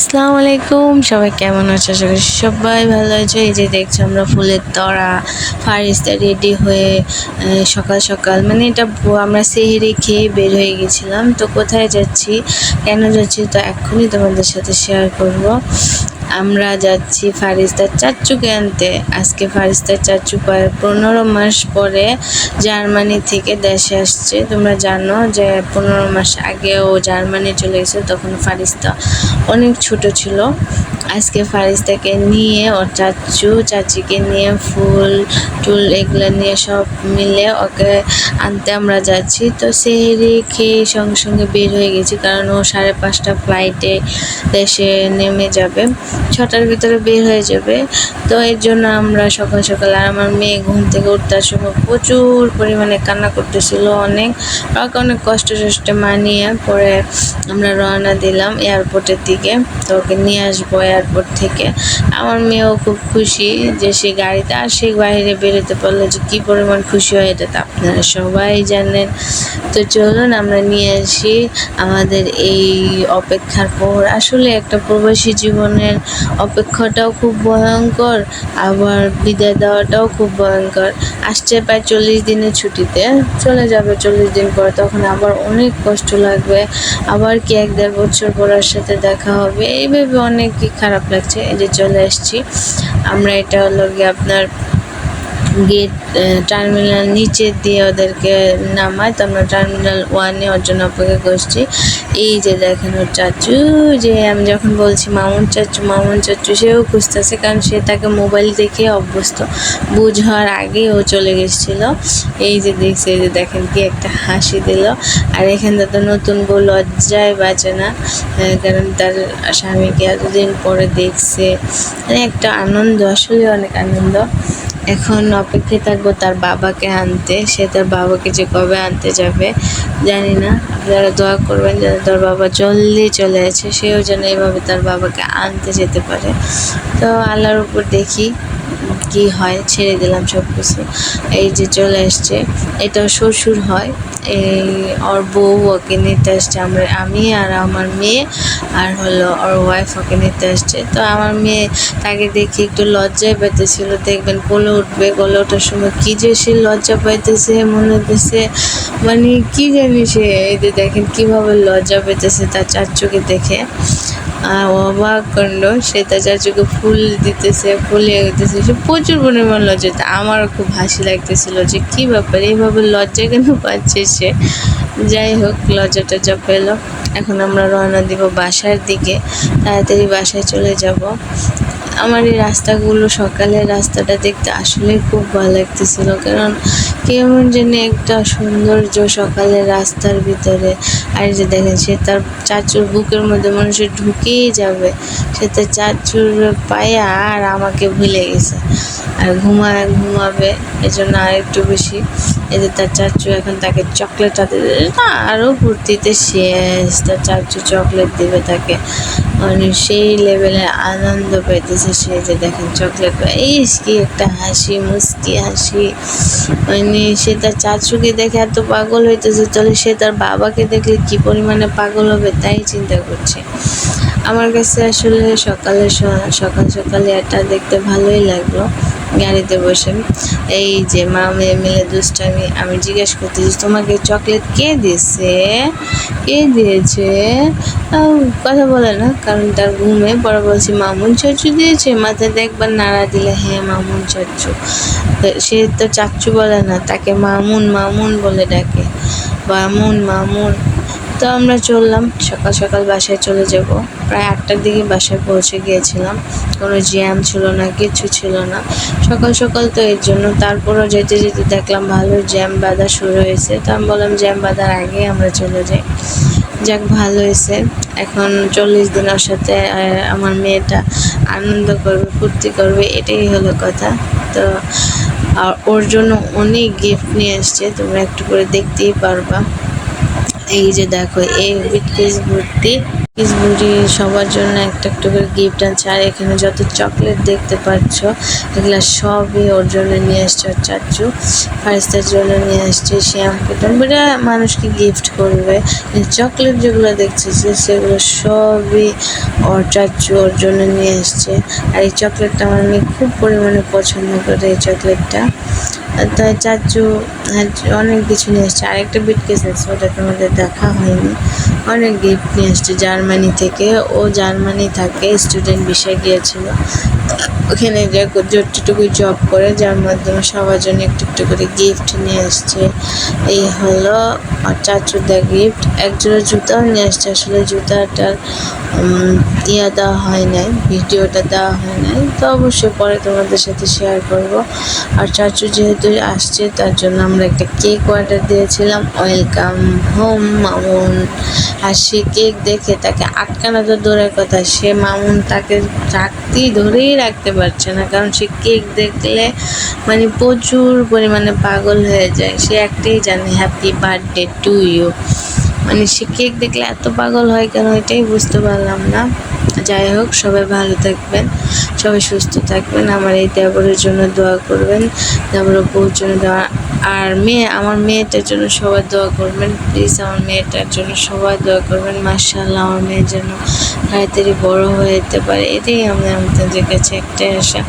আসসালামু আলাইকুম, সবাই কেমন আছো? আশা করি সবাই ভালো আছো। এই যে দেখছো আমরা ফুলের তরা ফারিস্তা রেডি হয়ে সকাল সকাল মানে এটা আমরা সেহরি খেয়ে বের হয়ে গেছিলাম। তো কোথায় যাচ্ছি, কেন যাচ্ছি, তো এখনই তোমাদের সাথে শেয়ার করব। আমরা যাচ্ছি ফারিস্তার চাচ্চুকে আনতে। আজকে ফারিস্তার চাচ্চু প্রায় 15 মাস পরে জার্মানি থেকে দেশে আসছে। তোমরা জানো যে 15 মাস আগে ও জার্মানি চলে গেছে, তখন ফারিস্তা অনেক ছোট ছিল। আজকে ফারিস্তাকে নিয়ে ওর চাচু চাচিকে নিয়ে ফুল টুল এগুলো নিয়ে সব মিলে ওকে আনতে আমরা যাচ্ছি। তো সেহরি খেয়ে সঙ্গে সঙ্গে বের হয়ে গেছি, কারণ ও 5:30 ফ্লাইটে দেশে নেমে যাবে, 6টার ভিতরে বের হয়ে যাবে। তো এর জন্য আমরা সকাল সকাল, আর আমার মেয়ে ঘুম থেকে উঠতার সময় প্রচুর পরিমাণে কান্না করতেছিল, অনেক কষ্টে মানিয়ে পরে আমরা রওনা দিলাম এয়ারপোর্টের দিকে। তো ওকে নিয়ে আসবো এয়ারপোর্ট থেকে। আমার মেয়েও খুব খুশি যে সে গাড়িতে, আর সে বাইরে বেরোতে পারলো, যে কী পরিমাণ খুশি হয় এটা তো আপনারা সবাই জানেন। তো চলুন আমরা নিয়ে আসি আমাদের এই অপেক্ষার পর। আসলে একটা প্রবাসী জীবনের অপেক্ষাটাও খুব ভয়ঙ্কর, আবার বিদায় দেওয়াটাও খুব ভয়ঙ্কর। আসছে প্রায় 40 দিনের ছুটিতে, চলে যাবে 40 দিন পর, তখন আবার অনেক কষ্ট লাগবে। আবার কি 1-1.5 বছর পর ওর সাথে দেখা হবে, এইভাবে অনেক কি খারাপ লাগছে। এই যে চলে আসছি আমরা, এটা হলো গিয়ে আপনার গেট, টার্মিনাল নিচে দিয়ে ওদেরকে নামায়। তো আমরা টার্মিনাল 1-এ ওর জন্য অপেক্ষা করছি। এই যে দেখেন ওর চাচু, যে আমি যখন বলছি মামুন চাচু সেও খুঁজতেছে, কারণ সে তাকে মোবাইল দেখে অভ্যস্ত, বুঝ হওয়ার আগে ও চলে গেছিলো। এই যে দেখছে, এই যে দেখেন কি একটা হাসি দিল। আর এখানটা তো নতুন বউ লজ্জায় বাঁচে না, কারণ তার স্বামীকে এতদিন পরে দেখছে, মানে একটা আনন্দ, আসলে অনেক আনন্দ। এখন অপেক্ষায় থাকবো তার বাবাকে আনতে। সে তার বাবাকে যে কবে আনতে যাবে জানি না। আপনারা দোয়া করবেন যেন তার বাবা জলদি চলে আসে, সেও যেন এইভাবে তার বাবাকে আনতে যেতে পারে। তো আল্লাহর উপর দেখি কি হয়, ছেড়ে দিলাম সব কিছু। এই যে চলে আসছে, এটা শ্বশুর হয়, এই ওর বউ ওকে নিতে আসছে। আমি আর আমার মেয়ে আর হলো ওর ওয়াইফ ওকে নিতে আসছে। তো আমার মেয়ে তাকে দেখে একটু লজ্জায় পেতেছিল, দেখবেন কোলে উঠবে, কোলে ওঠার সময় কী যে সে লজ্জা পাইতেছে, মনে হতেছে মানে কি জানি সে, এই যে দেখেন কীভাবে লজ্জা পেতেছে তার চাচুকে দেখে। অবাক কাণ্ড, সে তার চাচুকে ফুল দিতেছে, ফুলিয়ে দিতেছে, সে প্রচুর পরিমাণ লজ্জা। আমারও খুব হাসি লাগতেছিল যে কী ব্যাপার, এইভাবে লজ্জা কেন পাচ্ছে সে। যাই হোক, লজ্জাটা পেলো। এখন আমরা রওনা দিব বাসার দিকে, তাড়াতাড়ি বাসায় চলে যাব। আমার এই রাস্তাগুলো, সকালের রাস্তাটা দেখতে আসলে খুব ভালো লাগতেছিল, কারণ কেমন যেন একটা সৌন্দর্য সকালের রাস্তার ভিতরে। আর যে দেখেন, সে তার চাচুর বুকের মধ্যে মানুষের ঢুকেই যাবে, সে তার চাচুর পায়ে আর আমাকে ভুলে গেছে, আর ঘুমাবে এজন্য আর একটু বেশি। এই যে তার চাচু এখন তাকে চকলেট হাতে না, আরও ফুর্তিতে শেষ, তার চাচু চকলেট দিবে তাকে, মানে সেই লেভেলে আনন্দ পেতেছে সে। যে দেখেন চকলেট, এই কি একটা হাসি, মুস্কি হাসি, মানে সে তার চাচুকে দেখে এত পাগল হইতেছে, তাহলে সে তার বাবাকে দেখলে কি পরিমাণে পাগল হবে তাই চিন্তা করছে। আমার কাছে আসলে সকালে এটা দেখতে ভালোই লাগলো। গাড়িতে বসে এই যে মা মেয়ে মিলে দুষ্টামি, আমি জিজ্ঞেস করতেছি তোমাকে চকলেট কে দিয়েছে, কথা বলে না, কারণ তার ঘুমে। পরে বলছি মামুন চাচু দিয়েছে, মাথায় একবার নাড়া দিলে হ্যাঁ মামুন চাচু। সে তো চাচু বলে না, তাকে মামুন বলে ডাকে, মামুন। তো আমরা চললাম, সকাল বাসায় চলে যাব। প্রায় 8টার দিকে বাসায় পৌঁছে গিয়েছিলাম, কোনো জ্যাম ছিল না, কিছু ছিল না। সকাল তো এর জন্য। তারপরও যেতে দেখলাম ভালো জ্যাম বাঁধা শুরু হয়েছে। তো আমি বললাম জ্যাম বাঁধার আগে আমরা চলে যাই। যাক, ভালো হয়েছে। এখন 40 দিন ওর সাথে আমার মেয়েটা আনন্দ করবে, ফুর্তি করবে, এটাই হলো কথা। তো আর ওর জন্য অনেক গিফট নিয়ে আসছে, তোমরা একটু করে দেখতেই পারবা। এই যে দেখো, এই বিটকেস ভর্তি বুড়ি সবার জন্য একটা একটা করে গিফট আনছে। আর এখানে যত চকলেট দেখতে পাচ্ছ এগুলা সবই ওর জন্য নিয়ে আসছে ওর চাচু। ফারিস্তার জন্য নিয়ে আসছে শ্যাম্পু ট্যাম্পুটা মানুষকে গিফট করবে। চকলেট যেগুলো দেখছে সেগুলো সবই ওর চাচু ওর জন্য নিয়ে আসছে। আর এই চকলেটটা আমার মেয়ে খুব পরিমাণে পছন্দ করে এই চকলেটটা। তাই চাচু অনেক কিছু নিয়ে এসছে। আরেকটা বিটকেস আছে, ওটা তোমাদের দেখা হয়নি। অনেক গিফট নিয়ে এসছে জার্মানি থেকে। ও জার্মানি থাকে, স্টুডেন্ট ভিসায় গিয়েছিল। ওখানে যতটুকু জব করে, যার মাধ্যমে সবার জন্য একটু একটু করে গিফট নিয়ে এসছে। এই হলো আর চাচুদের গিফট। একজোড়া জুতাও নিয়ে আসছে। আসলে জুতাটার দেওয়া হয় নাই, ভিডিওটা দেওয়া হয় নাই, তো অবশ্যই পরে তোমাদের সাথে শেয়ার করব। আর চাচু যেহেতু আসছে তার জন্য আমরা একটা কেক অর্ডার দিয়েছিলাম, ওয়েলকাম হোম মামুন। আর সে কেক দেখে তাকে আটকানো তো দূরের কথা, সে মামুন তাকে ধরেই রাখতে পারছে না, কারণ সে কেক দেখলে মানে প্রচুর পরিমাণে পাগল হয়ে যায়। সে একটাই জানে হ্যাপি বার্থডে টু ইউ। মানে সে কেক দেখলে এত পাগল হয় কেন, এটাই বুঝতে পারলাম না। যাই হোক, সবাই ভালো থাকবেন, সবাই সুস্থ থাকবেন। আমার এই দেবরের জন্য দোয়া করবেন, দেবরের বউর জন্য দোয়া। আর আমার মেয়েটার জন্য সবাই দোয়া করবেন প্লিজ। আমার মেয়েটার জন্য সবাই দোয়া করবেন। মাশাআল্লাহ, আমার মেয়ে যেন তাড়াতাড়ি বড় হয়ে যেতে পারে, এটাই আপনাদের কাছে একটাই আশা।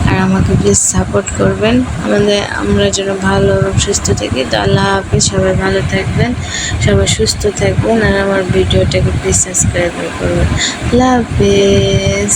আর আমাকে প্লিজ সাপোর্ট করবেন, আমরা যেন ভালো এবং সুস্থ থাকি। তো আল্লাহ হাফেজ, সবাই ভালো থাকবেন, সবাই সুস্থ থাকবেন। আর আমার ভিডিওটাকে প্লিজ সাবস্ক্রাইব করবেন। আল্লাহ হাফেজ।